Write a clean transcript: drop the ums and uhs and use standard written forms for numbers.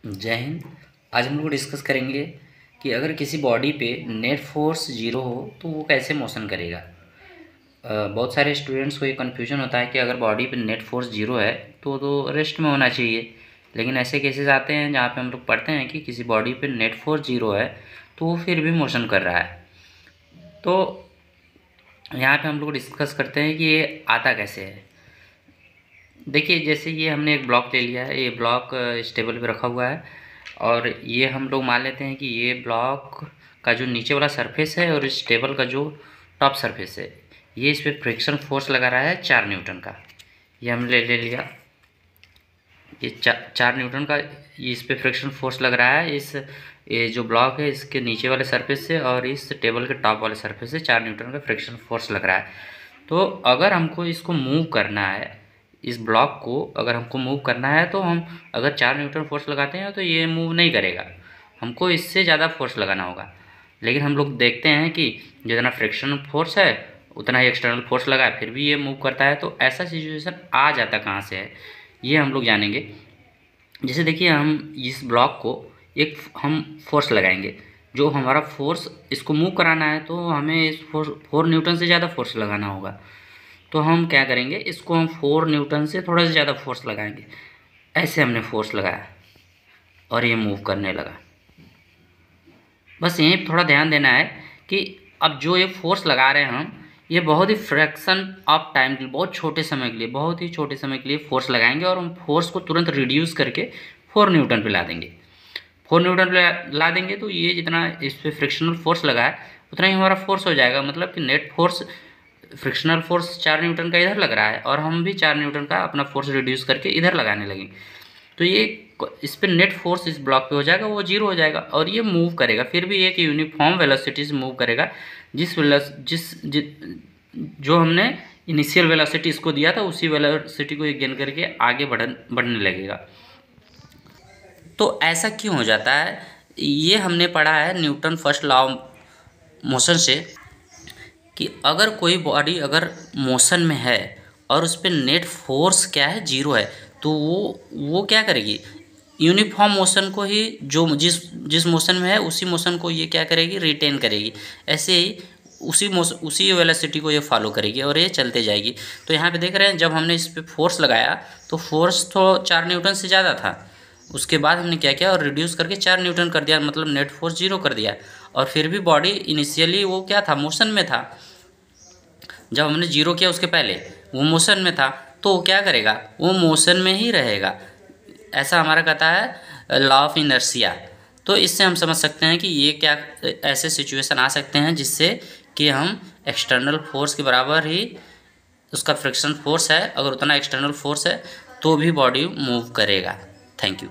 जय हिंद। आज हम लोग डिस्कस करेंगे कि अगर किसी बॉडी पे नेट फोर्स जीरो हो तो वो कैसे मोशन करेगा। बहुत सारे स्टूडेंट्स को ये कन्फ्यूजन होता है कि अगर बॉडी पे नेट फोर्स जीरो है तो रेस्ट में होना चाहिए, लेकिन ऐसे केसेस आते हैं जहाँ पे हम लोग पढ़ते हैं कि किसी बॉडी पे नेट फोर्स जीरो है तो वो फिर भी मोशन कर रहा है। तो यहाँ पे हम लोग डिस्कस करते हैं कि ये आता कैसे है। देखिए, जैसे ये हमने एक ब्लॉक ले लिया है, ये ब्लॉक इस टेबल पे रखा हुआ है और ये हम लोग मान लेते हैं कि ये ब्लॉक का जो नीचे वाला सरफेस है और इस टेबल का जो टॉप सरफेस है, ये इस पर फ्रिक्शन फोर्स लगा रहा है 4 न्यूटन का। ये हम ले लिया, ये 4 न्यूटन का ये इस पर फ्रिक्शन फोर्स लग रहा है। ये जो ब्लॉक है इसके नीचे वाले सरफेस से और इस टेबल के टॉप वाले सरफेस से 4 न्यूटन का फ्रिक्शन फोर्स लग रहा है। तो अगर हमको इसको मूव करना है, इस ब्लॉक को अगर हमको मूव करना है तो हम अगर 4 न्यूटन फोर्स लगाते हैं तो ये मूव नहीं करेगा, हमको इससे ज़्यादा फोर्स लगाना होगा। लेकिन हम लोग देखते हैं कि जितना फ्रिक्शन फोर्स है उतना ही एक्सटर्नल फोर्स लगा है, फिर भी ये मूव करता है। तो ऐसा सिचुएशन आ जाता कहाँ से है, ये हम लोग जानेंगे। जैसे देखिए, हम इस ब्लॉक को एक हम फोर्स लगाएंगे, जो हमारा फोर्स इसको मूव कराना है तो हमें इस 4 न्यूटन से ज़्यादा फोर्स लगाना होगा। तो हम क्या करेंगे, इसको हम 4 न्यूटन से थोड़ा सा ज़्यादा फोर्स लगाएंगे। ऐसे हमने फोर्स लगाया और ये मूव करने लगा। बस यहीं थोड़ा ध्यान देना है कि अब जो ये फोर्स लगा रहे हैं हम, ये बहुत ही फ्रैक्शन ऑफ टाइम के लिए, बहुत छोटे समय के लिए, बहुत ही छोटे समय के लिए फोर्स लगाएंगे और हम फोर्स को तुरंत रिड्यूस करके 4 न्यूटन पे ला देंगे। 4 न्यूटन पे ला देंगे तो ये जितना इस पर फ्रिक्शनल फोर्स लगा है उतना ही हमारा फोर्स हो जाएगा। मतलब कि net force, frictional force 4 Newton का इधर लग रहा है और हम भी 4 न्यूटन का अपना फोर्स रिड्यूस करके इधर लगाने लगे, तो ये इस पर नेट फोर्स इस ब्लॉक पे हो जाएगा, वो जीरो हो जाएगा और ये मूव करेगा, फिर भी एक यूनिफॉर्म वेलोसिटी से मूव करेगा। जो हमने इनिशियल वेलोसिटी इसको दिया था उसी वेलोसिटी को गेन करके आगे बढ़ने लगेगा। तो ऐसा क्यों हो जाता है, ये हमने पढ़ा है Newton first law of motion से कि अगर कोई बॉडी अगर मोशन में है और उस पर नेट फोर्स क्या है, जीरो है, तो वो क्या करेगी, यूनिफॉर्म मोशन को ही, जो जिस मोशन में है उसी मोशन को ये क्या करेगी, रिटेन करेगी। ऐसे ही उसी वेलोसिटी को ये फॉलो करेगी और ये चलते जाएगी। तो यहाँ पे देख रहे हैं, जब हमने इस पर फोर्स लगाया तो फोर्स तो 4 न्यूटन से ज़्यादा था, उसके बाद हमने क्या किया और रिड्यूस करके 4 न्यूटन कर दिया, मतलब नेट फोर्स जीरो कर दिया। और फिर भी बॉडी इनिशियली वो क्या था, मोशन में था। जब हमने जीरो किया उसके पहले वो मोशन में था, तो वो क्या करेगा, वो मोशन में ही रहेगा। ऐसा हमारा कहता है लॉ ऑफ इनर्शिया। तो इससे हम समझ सकते हैं कि ये क्या ऐसे सिचुएशन आ सकते हैं जिससे कि हम एक्सटर्नल फोर्स के बराबर ही उसका फ्रिक्शन फोर्स है, अगर उतना एक्सटर्नल फोर्स है तो भी बॉडी मूव करेगा। Thank you.